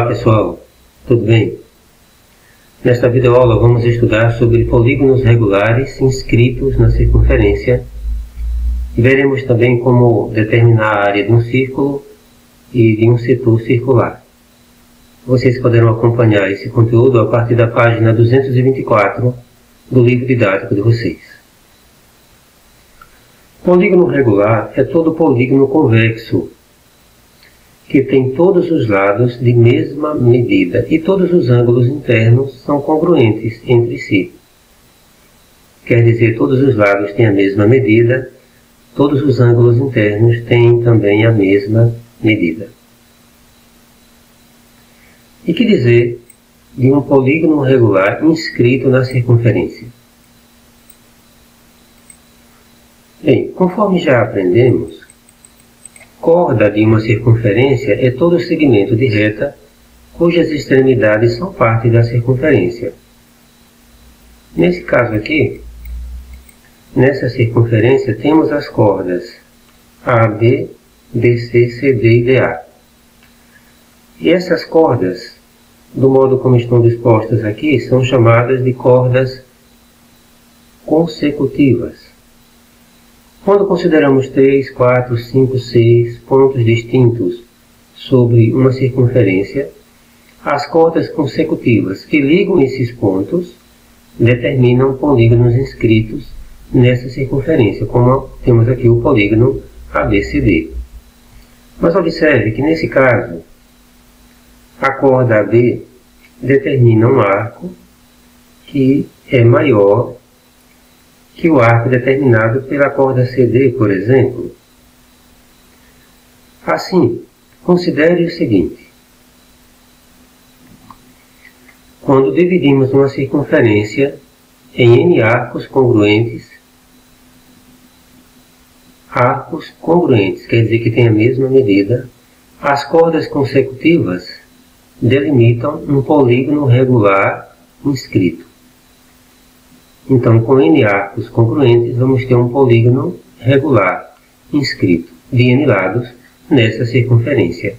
pessoal, tudo bem? Nesta videoaula vamos estudar sobre polígonos regulares inscritos na circunferência e veremos também como determinar a área de um círculo e de um setor circular. Vocês poderão acompanhar esse conteúdo a partir da página 224 do livro didático de vocês. Polígono regular é todo polígono convexo, que tem todos os lados de mesma medida e todos os ângulos internos são congruentes entre si. Quer dizer, todos os lados têm a mesma medida, todos os ângulos internos têm também a mesma medida. E que dizer de um polígono regular inscrito na circunferência? Bem, conforme já aprendemos, corda de uma circunferência é todo segmento de reta cujas extremidades são parte da circunferência. Nesse caso aqui, nessa circunferência temos as cordas AB, BC, CD e DA. E essas cordas, do modo como estão dispostas aqui, são chamadas de cordas consecutivas. Quando consideramos 3, 4, 5, 6 pontos distintos sobre uma circunferência, as cordas consecutivas que ligam esses pontos determinam polígonos inscritos nessa circunferência, como temos aqui o polígono ABCD. Mas observe que nesse caso, a corda AB determina um arco que é maior que o arco determinado pela corda CD, por exemplo. Assim, considere o seguinte. Quando dividimos uma circunferência em N arcos congruentes quer dizer que tem a mesma medida, as cordas consecutivas delimitam um polígono regular inscrito. Então, com N arcos congruentes, vamos ter um polígono regular inscrito de N lados nessa circunferência.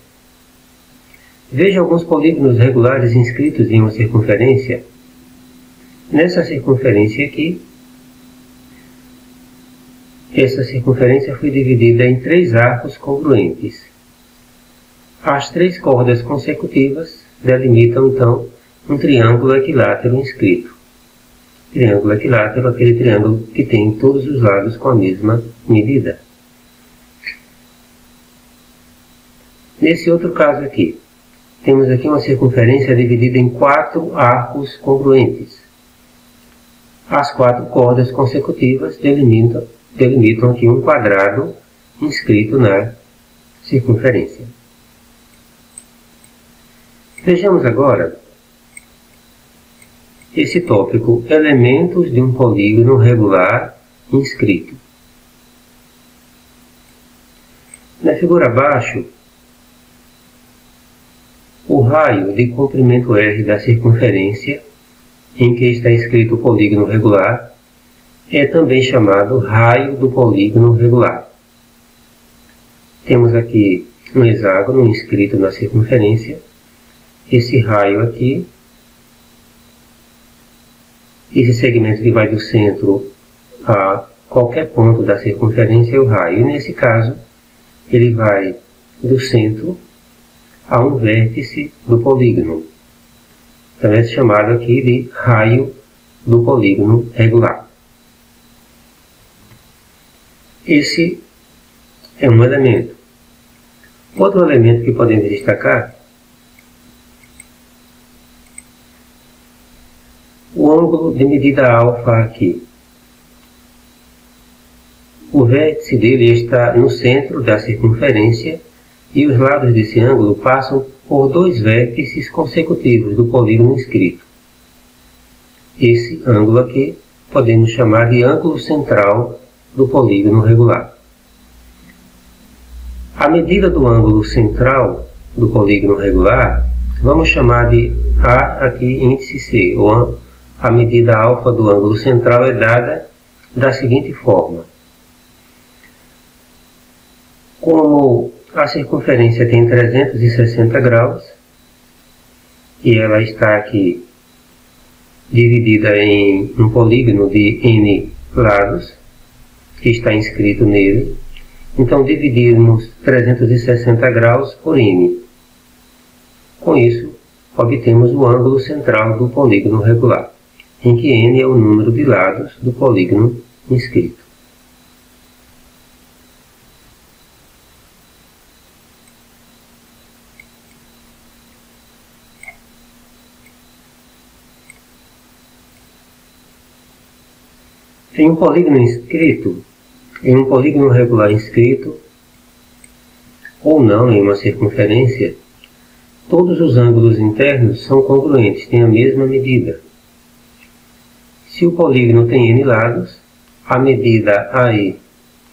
Veja alguns polígonos regulares inscritos em uma circunferência. Nessa circunferência aqui, essa circunferência foi dividida em 3 arcos congruentes. As 3 cordas consecutivas delimitam, então, um triângulo equilátero inscrito. Triângulo equilátero, aquele triângulo que tem todos os lados com a mesma medida. Nesse outro caso aqui, temos aqui uma circunferência dividida em 4 arcos congruentes. As 4 cordas consecutivas delimitam aqui um quadrado inscrito na circunferência. Vejamos agora esse tópico, elementos de um polígono regular inscrito. Na figura abaixo, o raio de comprimento R da circunferência, em que está escrito o polígono regular, é também chamado raio do polígono regular. Temos aqui um hexágono inscrito na circunferência. Esse raio aqui, esse segmento que vai do centro a qualquer ponto da circunferência é o raio. E nesse caso, ele vai do centro a um vértice do polígono. Então é chamado aqui de raio do polígono regular. Esse é um elemento. Outro elemento que podemos destacar, o ângulo de medida alfa aqui. O vértice dele está no centro da circunferência e os lados desse ângulo passam por 2 vértices consecutivos do polígono inscrito. Esse ângulo aqui podemos chamar de ângulo central do polígono regular. A medida do ângulo central do polígono regular vamos chamar de A aqui índice C, ou a medida alfa do ângulo central é dada da seguinte forma. Como a circunferência tem 360 graus, e ela está aqui dividida em um polígono de n lados, que está inscrito nele. Então dividimos 360 graus por n. Com isso, obtemos o ângulo central do polígono regular, em que n é o número de lados do polígono inscrito. Em um polígono regular inscrito, ou não em uma circunferência, todos os ângulos internos são congruentes, têm a mesma medida. Se o polígono tem n lados, a medida AE,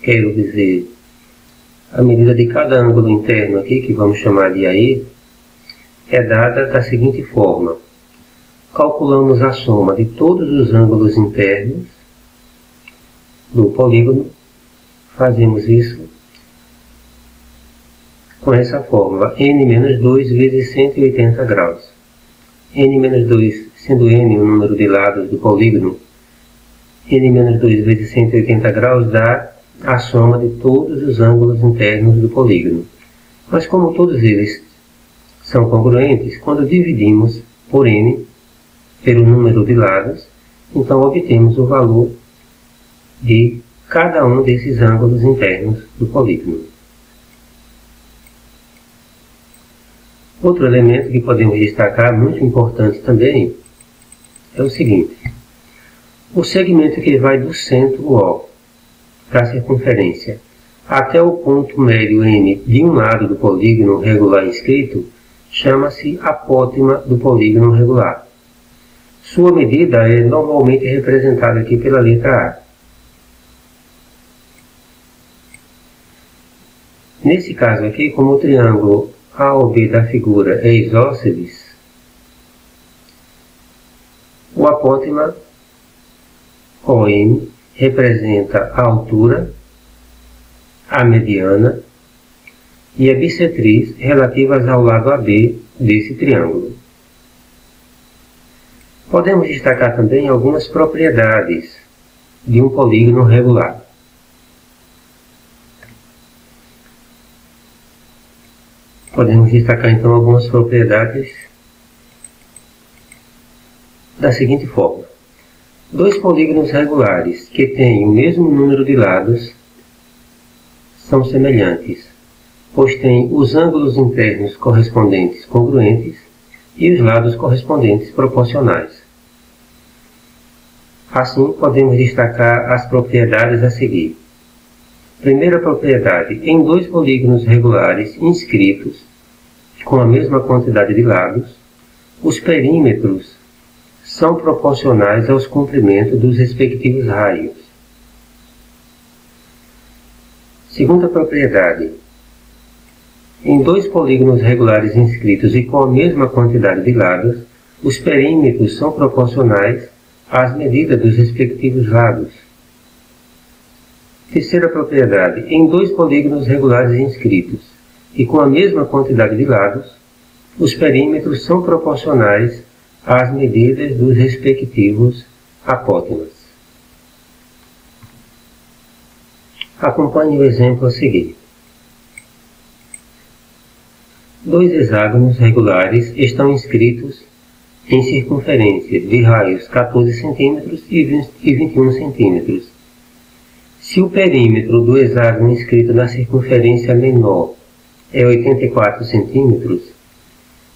quero dizer, a medida de cada ângulo interno aqui, que vamos chamar de AE, é dada da seguinte forma. Calculamos a soma de todos os ângulos internos do polígono, fazemos isso com essa fórmula, n menos 2 vezes 180 graus. N menos 2, sendo n o número de lados do polígono, n menos 2 vezes 180 graus dá a soma de todos os ângulos internos do polígono. Mas como todos eles são congruentes, quando dividimos por n, pelo número de lados, então obtemos o valor de cada um desses ângulos internos do polígono. Outro elemento que podemos destacar, muito importante também, é o seguinte. O segmento que vai do centro O da circunferência até o ponto médio N de um lado do polígono regular inscrito chama-se apótema do polígono regular. Sua medida é normalmente representada aqui pela letra A. Nesse caso aqui, como o triângulo AOB da figura é isósceles, o apótema OM representa a altura, a mediana e a bissetriz relativas ao lado AB desse triângulo. Podemos destacar também algumas propriedades de um polígono regular. Podemos destacar então algumas propriedades da seguinte forma. Dois polígonos regulares que têm o mesmo número de lados são semelhantes, pois têm os ângulos internos correspondentes congruentes e os lados correspondentes proporcionais. Assim, podemos destacar as propriedades a seguir. Primeira propriedade, em dois polígonos regulares inscritos, com a mesma quantidade de lados, os perímetros são proporcionais aos comprimentos dos respectivos raios. Segunda propriedade, em dois polígonos regulares inscritos e com a mesma quantidade de lados, os perímetros são proporcionais às medidas dos respectivos lados. Terceira propriedade, em dois polígonos regulares inscritos e com a mesma quantidade de lados, os perímetros são proporcionais às medidas dos respectivos apótemas. Acompanhe o exemplo a seguir. Dois hexágonos regulares estão inscritos em circunferências de raios 14 cm e 21 cm. Se o perímetro do hexágono inscrito na circunferência menor é 84 cm,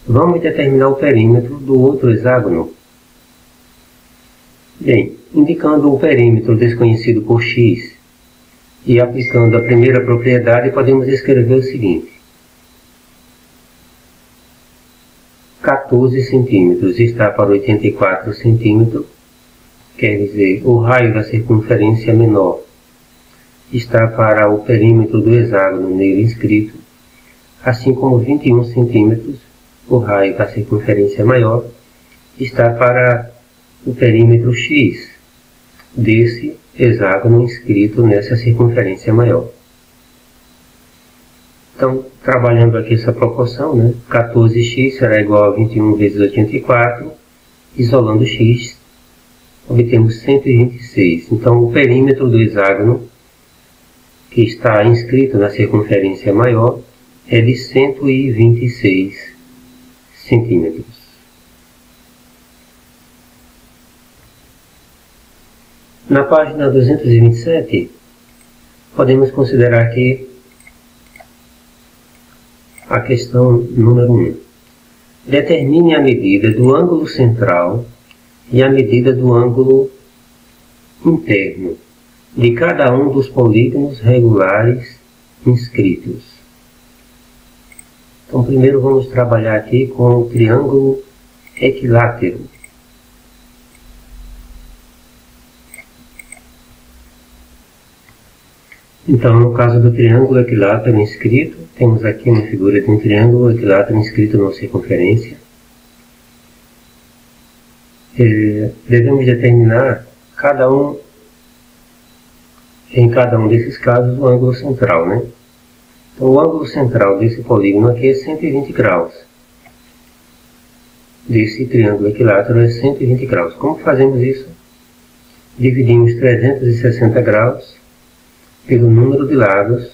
vamos determinar o perímetro do outro hexágono. Bem, indicando o perímetro desconhecido por x e aplicando a primeira propriedade, podemos escrever o seguinte. 14 cm está para 84 cm, quer dizer, o raio da circunferência menor está para o perímetro do hexágono nele inscrito, assim como 21 cm, o raio da circunferência maior, está para o perímetro x desse hexágono inscrito nessa circunferência maior. Então, trabalhando aqui essa proporção, né, 14x será igual a 21 vezes 84, isolando x, obtemos 126. Então, o perímetro do hexágono, que está inscrito na circunferência maior, é de 126 centímetros. Na página 227, podemos considerar aqui a questão número 1. Determine a medida do ângulo central e a medida do ângulo interno de cada um dos polígonos regulares inscritos. Então, primeiro vamos trabalhar aqui com o triângulo equilátero. Então, no caso do triângulo equilátero inscrito, temos aqui uma figura de um triângulo equilátero inscrito numa circunferência. Devemos determinar em cada um desses casos o ângulo central, né? Então, o ângulo central desse polígono aqui é 120 graus. Desse triângulo equilátero é 120 graus. Como fazemos isso? Dividimos 360 graus pelo número de lados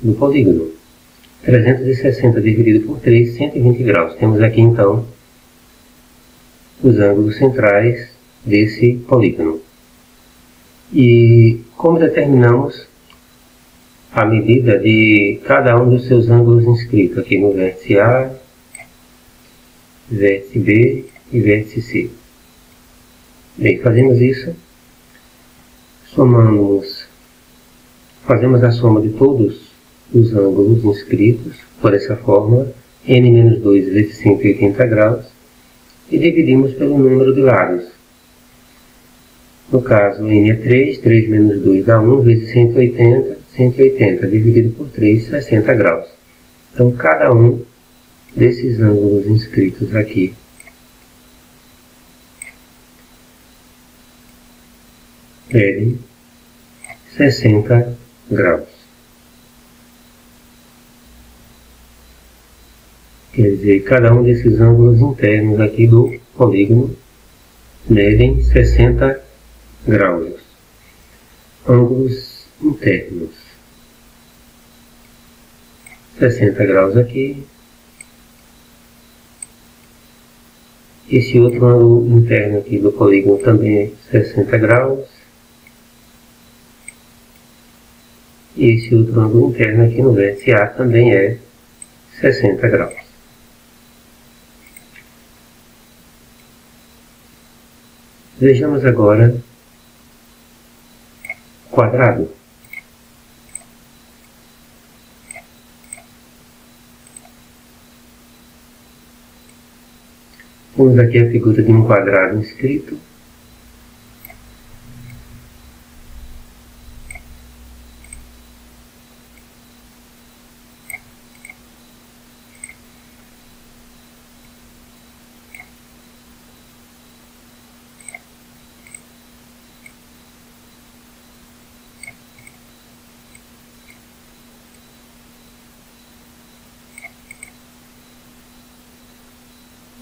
do polígono. 360 dividido por 3, 120 graus. Temos aqui, então, os ângulos centrais desse polígono. E como determinamos a medida de cada um dos seus ângulos inscritos aqui no vértice A, vértice B e vértice C? Bem, fazemos isso, fazemos a soma de todos os ângulos inscritos por essa fórmula, n-2 vezes 180 graus, e dividimos pelo número de lados. No caso, n é 3, 3 menos 2 dá 1, vezes 180, 180 dividido por 3, 60 graus. Então, cada um desses ângulos inscritos aqui pede 60 graus. Quer dizer, cada um desses ângulos internos aqui do polígono medem 60 graus. Ângulos internos. 60 graus aqui. Esse outro ângulo interno aqui do polígono também é 60 graus. E esse outro ângulo interno aqui no vértice A também é 60 graus. Vejamos agora o quadrado. Temos aqui a figura de um quadrado inscrito.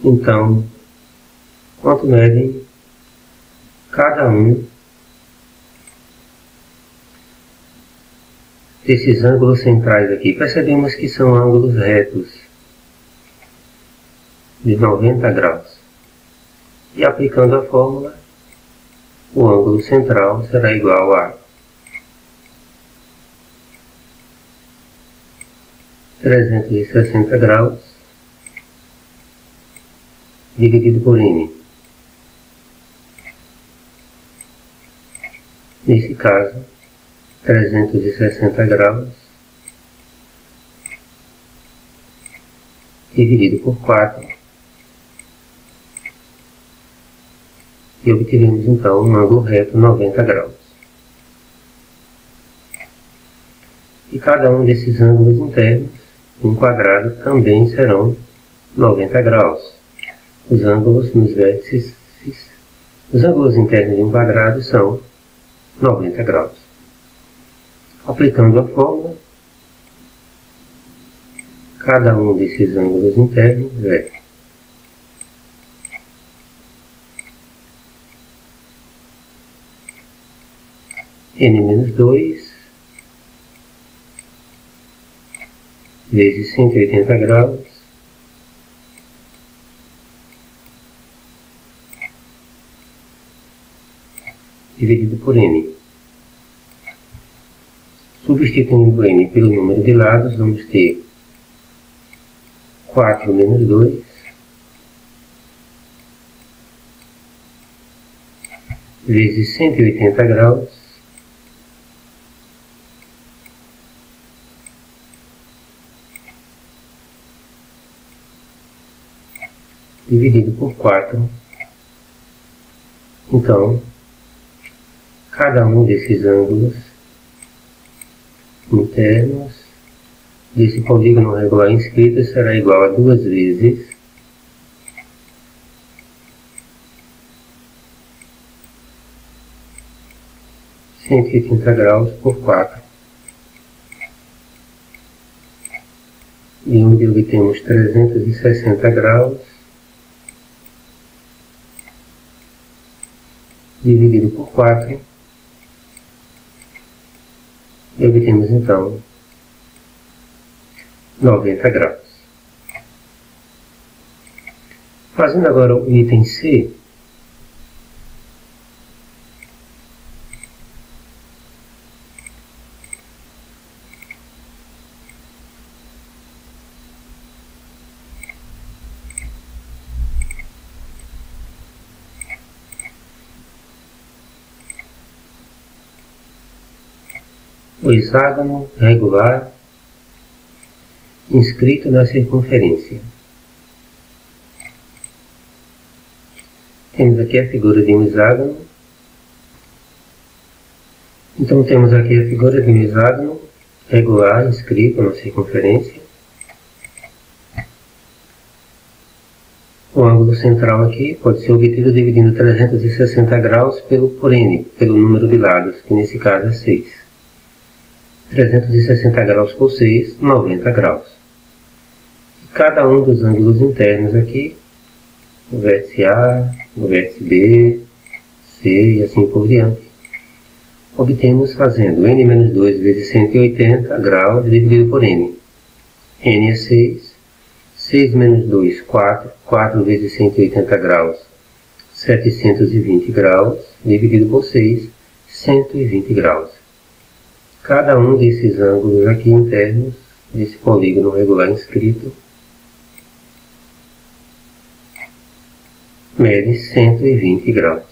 Então, quanto medem cada um desses ângulos centrais aqui? Percebemos que são ângulos retos de 90 graus. E aplicando a fórmula, o ângulo central será igual a 360 graus dividido por n. Nesse caso, 360 graus dividido por 4. E obtivemos então um ângulo reto 90 graus. E cada um desses ângulos internos, um quadrado, também serão 90 graus. Os ângulos nos vértices, os ângulos internos de um quadrado são 90 graus. Aplicando a fórmula, Cada um desses ângulos internos é n-2 vezes 180 graus dividido por n. Substituindo n pelo número de lados, vamos ter 4 menos 2 vezes 180 graus dividido por 4. Então, cada um desses ângulos internos desse polígono regular inscrito será igual a 2 vezes (180 graus) por 4. E onde obtemos 360 graus dividido por 4, e obtemos então 90 graus. Fazendo agora o item C, o hexágono regular inscrito na circunferência. Temos aqui a figura de um hexágono. Então temos aqui a figura de um hexágono regular inscrito na circunferência. O ângulo central aqui pode ser obtido dividindo 360 graus por n, pelo número de lados, que nesse caso é 6. 360 graus por 6, 90 graus. Cada um dos ângulos internos aqui, o vértice A, o vértice B, C e assim por diante, obtemos fazendo n-2 vezes 180 graus dividido por n. n é 6, 6 menos 2, 4, 4 vezes 180 graus, 720 graus, dividido por 6, 120 graus. Cada um desses ângulos aqui internos, desse polígono regular inscrito, mede 120 graus.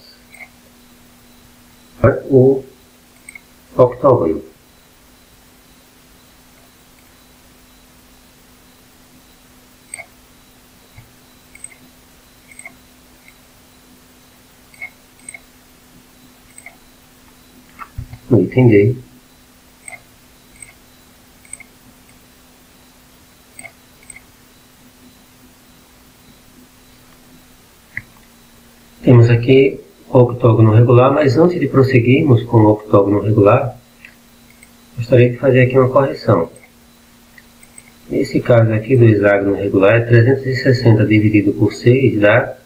O octógono. No item D, temos aqui o octógono regular, mas antes de prosseguirmos com o octógono regular, gostaria de fazer aqui uma correção. Nesse caso aqui do hexágono regular, 360 dividido por 6 dá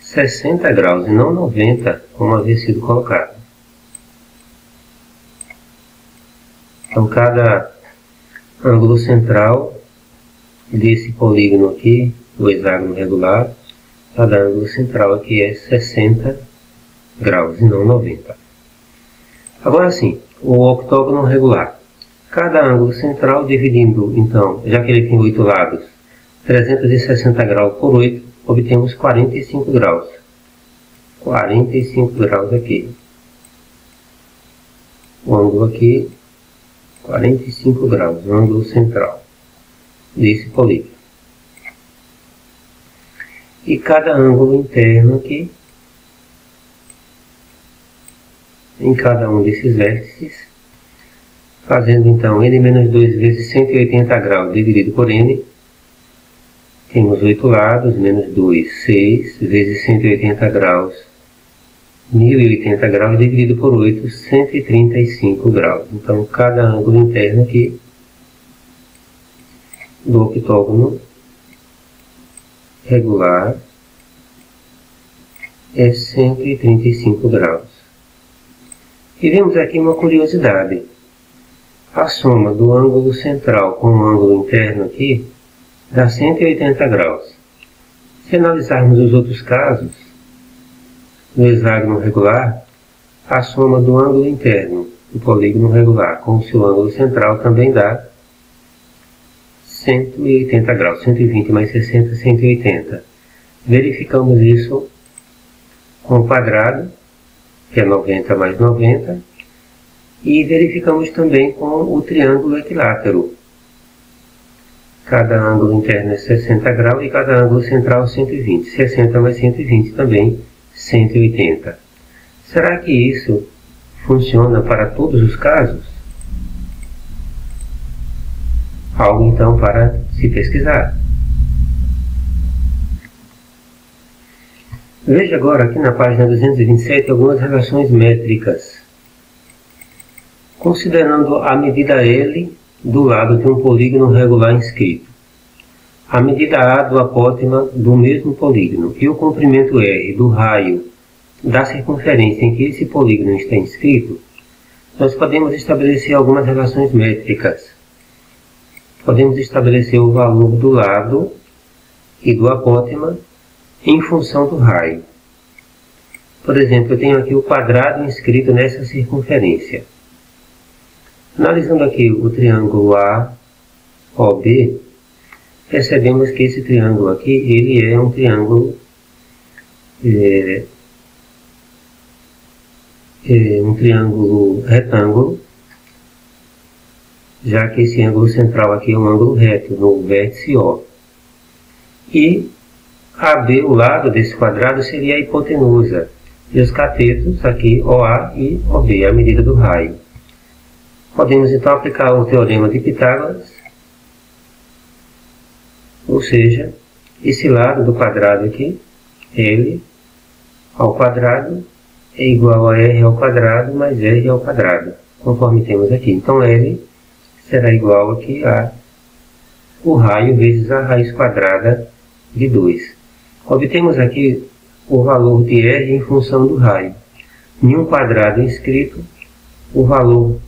60 graus e não 90, como havia sido colocado. Então, cada ângulo central desse polígono aqui, do hexágono regular, cada ângulo central aqui é 60 graus e não 90. Agora sim, o octógono regular. Cada ângulo central dividindo, então, já que ele tem 8 lados, 360 graus por 8, obtemos 45 graus. 45 graus aqui. O ângulo aqui, 45 graus, o ângulo central desse polígono. E cada ângulo interno aqui, em cada um desses vértices, fazendo então n-2 vezes 180 graus dividido por n, temos 8 lados, menos 2, 6, vezes 180 graus, 1080 graus dividido por 8, 135 graus. Então, cada ângulo interno aqui do octógono regular é 135 graus. E vemos aqui uma curiosidade. A soma do ângulo central com o ângulo interno aqui dá 180 graus. Se analisarmos os outros casos, no hexágono regular, a soma do ângulo interno do polígono regular com o seu ângulo central também dá 180 graus. 120 mais 60, 180. Verificamos isso com o quadrado, que é 90 mais 90, e verificamos também com o triângulo equilátero. Cada ângulo interno é 60 graus e cada ângulo central 120. 60 mais 120 também 180. Será que isso funciona para todos os casos? Algo então para se pesquisar. Veja agora aqui na página 227 algumas relações métricas. Considerando a medida L do lado de um polígono regular inscrito, a medida A do apótema do mesmo polígono e o comprimento R do raio da circunferência em que esse polígono está inscrito, nós podemos estabelecer algumas relações métricas. Podemos estabelecer o valor do lado e do apótema em função do raio. Por exemplo, eu tenho aqui o quadrado inscrito nessa circunferência. Analisando aqui o triângulo AOB, percebemos que esse triângulo aqui, ele é um triângulo retângulo, já que esse ângulo central aqui é um ângulo reto no vértice O. E AB, o lado desse quadrado, seria a hipotenusa. E os catetos aqui, OA e OB, a medida do raio. Podemos então aplicar o teorema de Pitágoras, ou seja, esse lado do quadrado aqui, L ao quadrado, é igual a R ao quadrado mais R ao quadrado, conforme temos aqui. Então L será igual aqui a o raio vezes a raiz quadrada de 2. Obtemos aqui o valor de R em função do raio. Em um quadrado inscrito, o valor,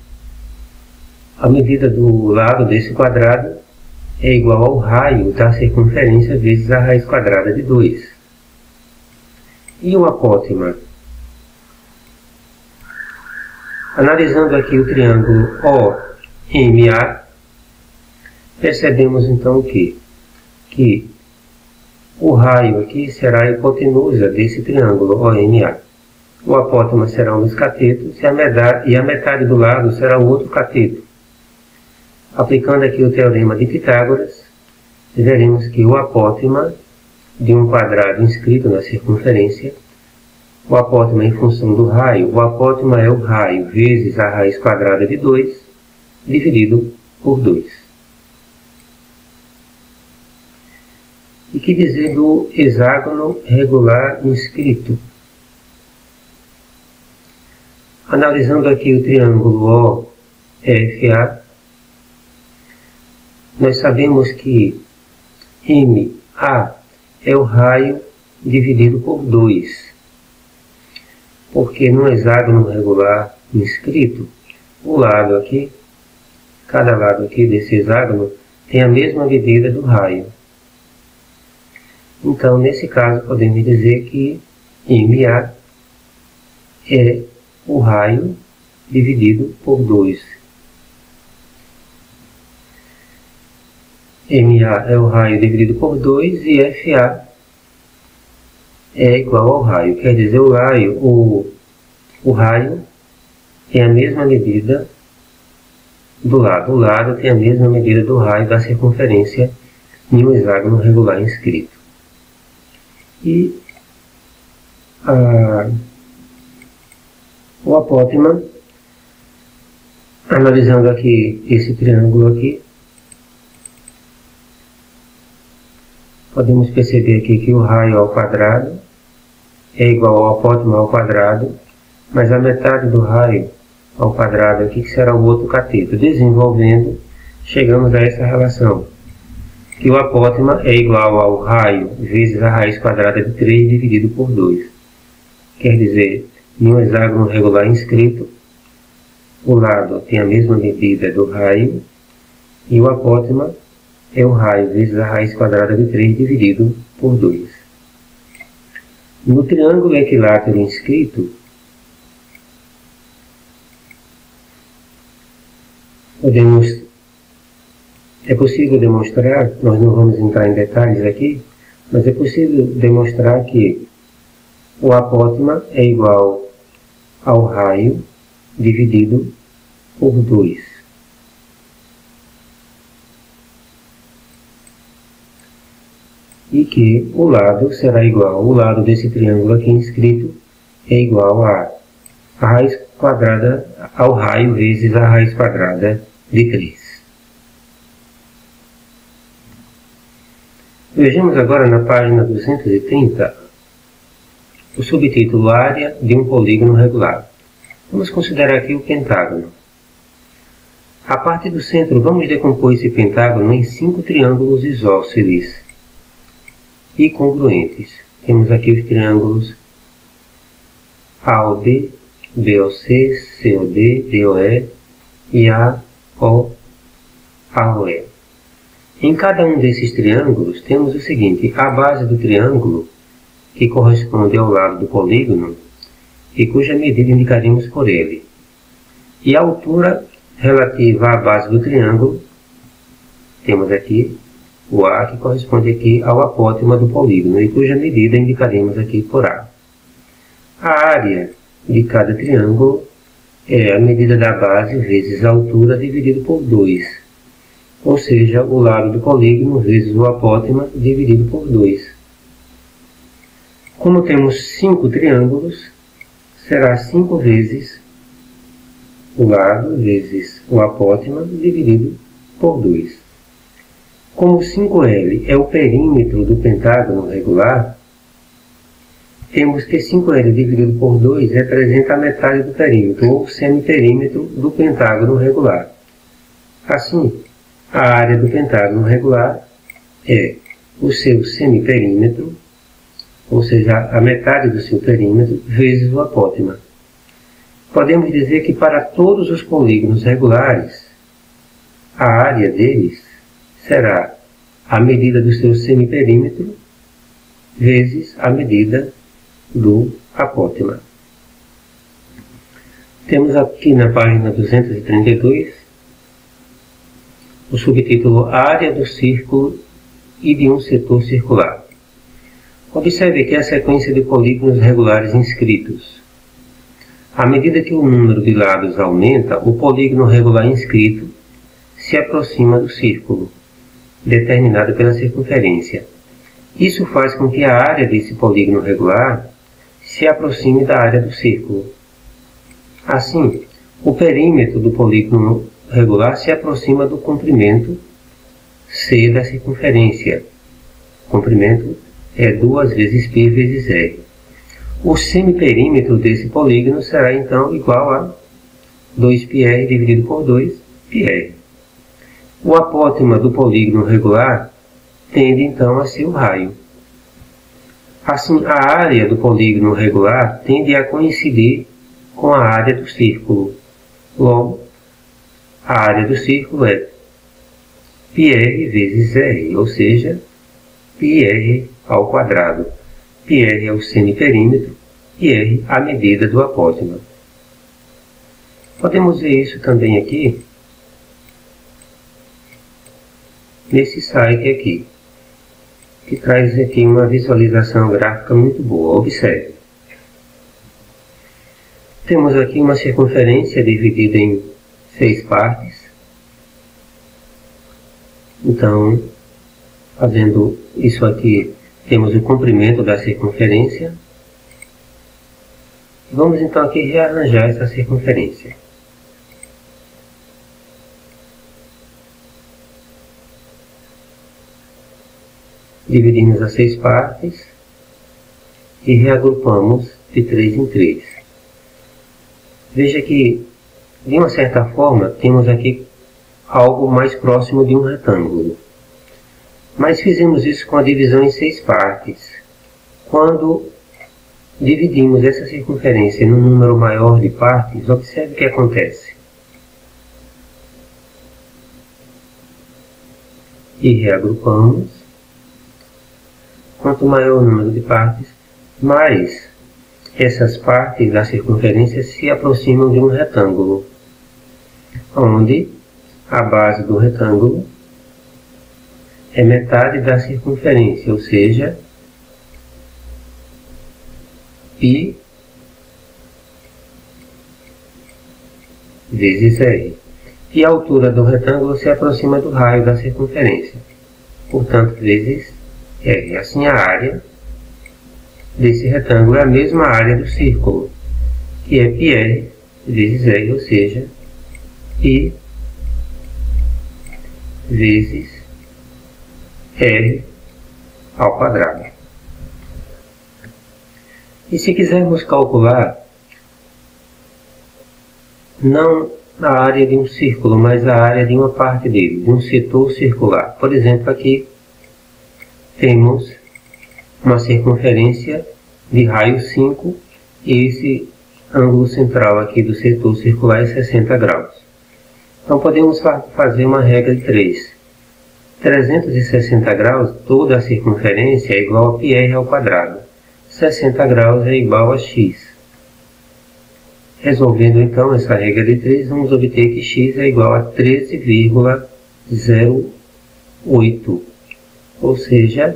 a medida do lado desse quadrado é igual ao raio da circunferência vezes a raiz quadrada de 2. E o apótema? Analisando aqui o triângulo OMA, percebemos então o quê? Que o raio aqui será a hipotenusa desse triângulo OMA. O apótema será um dos catetos e a metade do lado será o outro cateto. Aplicando aqui o teorema de Pitágoras, veremos que o apótema de um quadrado inscrito na circunferência, o apótema em função do raio, o apótema é o raio vezes a raiz quadrada de 2, dividido por 2. E que dizer do hexágono regular inscrito? Analisando aqui o triângulo OFA, nós sabemos que MA é o raio dividido por 2, porque no hexágono regular inscrito, o lado aqui, cada lado aqui desse hexágono tem a mesma medida do raio. Então, nesse caso, podemos dizer que MA é o raio dividido por 2. MA é o raio dividido por 2 e FA é igual ao raio. Quer dizer, o raio tem a mesma medida do lado. O lado tem a mesma medida do raio da circunferência em um hexágono regular inscrito. E o apótema, analisando aqui esse triângulo aqui, podemos perceber aqui que o raio ao quadrado é igual ao apótema ao quadrado, mas a metade do raio ao quadrado aqui que será o outro cateto. Desenvolvendo, chegamos a essa relação. que o apótema é igual ao raio vezes a raiz quadrada de 3 dividido por 2. Quer dizer, em um hexágono regular inscrito, o lado tem a mesma medida do raio e o apótema é o raio vezes a raiz quadrada de 3 dividido por 2. No triângulo equilátero inscrito, é possível demonstrar, nós não vamos entrar em detalhes aqui, mas é possível demonstrar que o apótema é igual ao raio dividido por 2. E que o lado será igual, o lado desse triângulo aqui inscrito é igual a raiz quadrada, ao raio vezes a raiz quadrada de 3. Vejamos agora na página 230 o subtítulo Área de um polígono regular. Vamos considerar aqui o pentágono. A parte do centro, vamos decompor esse pentágono em 5 triângulos isósceles e congruentes. Temos aqui os triângulos AOB, BOC, COD, DOE e AOE. Em cada um desses triângulos temos o seguinte: a base do triângulo, que corresponde ao lado do polígono e cuja medida indicaremos por ele, e a altura relativa à base do triângulo, temos aqui o A, que corresponde aqui ao apótema do polígono e cuja medida indicaremos aqui por A. A área de cada triângulo é a medida da base vezes a altura dividido por 2. Ou seja, o lado do polígono vezes o apótema dividido por 2. Como temos 5 triângulos, será 5 vezes o lado vezes o apótema dividido por 2. Como 5L é o perímetro do pentágono regular, temos que 5L dividido por 2 representa a metade do perímetro, ou semiperímetro do pentágono regular. Assim, a área do pentágono regular é o seu semiperímetro, ou seja, a metade do seu perímetro, vezes o apótema. Podemos dizer que para todos os polígonos regulares, a área deles será a medida do seu semiperímetro vezes a medida do apótema. Temos aqui na página 232 o subtítulo Área do círculo e de um setor circular. Observe aqui a sequência de polígonos regulares inscritos. À medida que o número de lados aumenta, o polígono regular inscrito se aproxima do círculo, determinado pela circunferência. Isso faz com que a área desse polígono regular se aproxime da área do círculo. Assim, o perímetro do polígono regular se aproxima do comprimento C da circunferência. O comprimento é 2 vezes π vezes R. O semiperímetro desse polígono será então igual a 2πr dividido por 2πr. O apótema do polígono regular tende então a ser o raio. Assim, a área do polígono regular tende a coincidir com a área do círculo. Logo, a área do círculo é πr vezes r, ou seja, πr ao quadrado. πr é o semiperímetro e r a medida do apótema. Podemos ver isso também aqui nesse site aqui, que traz aqui uma visualização gráfica muito boa. Observe. Temos aqui uma circunferência dividida em 6 partes. Então, fazendo isso aqui, temos o comprimento da circunferência. Vamos então aqui rearranjar essa circunferência. Dividimos as 6 partes e reagrupamos de 3 em 3. Veja que, de uma certa forma, temos aqui algo mais próximo de um retângulo. Mas fizemos isso com a divisão em 6 partes. Quando dividimos essa circunferência num número maior de partes, observe o que acontece. E reagrupamos. Quanto maior o número de partes, mais essas partes da circunferência se aproximam de um retângulo, onde a base do retângulo é metade da circunferência, ou seja, π vezes R. E a altura do retângulo se aproxima do raio da circunferência, portanto, vezes R. Assim, a área desse retângulo é a mesma área do círculo, que é πr vezes R, ou seja, π vezes R ao quadrado. E se quisermos calcular não a área de um círculo, mas a área de uma parte dele, de um setor circular. Por exemplo, aqui temos uma circunferência de raio 5 e esse ângulo central aqui do setor circular é 60 graus. Então podemos fazer uma regra de 3. 360 graus, toda a circunferência é igual a πr ao quadrado. 60 graus é igual a x. Resolvendo então essa regra de 3, vamos obter que x é igual a 13,08. Ou seja,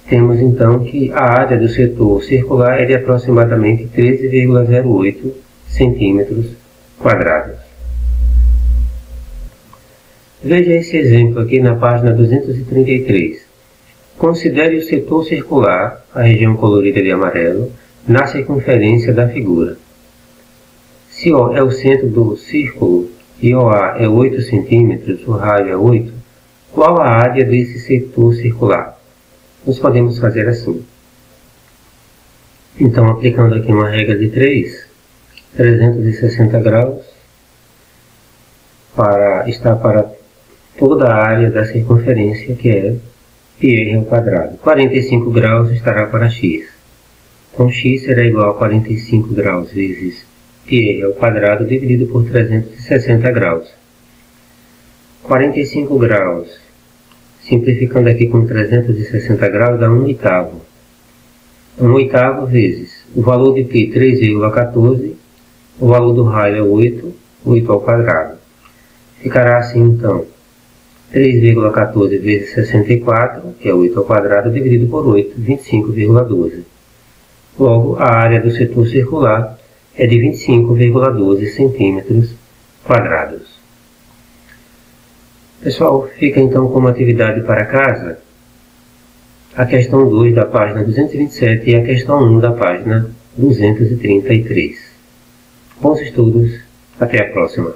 temos então que a área do setor circular é de aproximadamente 13,08 centímetros quadrados. Veja esse exemplo aqui na página 233. Considere o setor circular, a região colorida de amarelo, na circunferência da figura. Se O é o centro do círculo e OA é 8 centímetros, o raio é 8, qual a área desse setor circular? Nós podemos fazer assim. Então, aplicando aqui uma regra de 3, 360 graus está para toda a área da circunferência, que é πr ao quadrado. 45 graus estará para x. Então, x será igual a 45 graus vezes πr ao quadrado dividido por 360 graus. 45 graus, simplificando aqui com 360 graus, dá 1/8. 1/8 vezes o valor de π, 3,14, o valor do raio é 8, 8 ao quadrado. Ficará assim, então, 3,14 vezes 64, que é 8 ao quadrado, dividido por 8, 25,12. Logo, a área do setor circular é de 25,12 centímetros quadrados. Pessoal, fica então como atividade para casa a questão 2 da página 227 e a questão 1 da página 233. Bons estudos, até a próxima!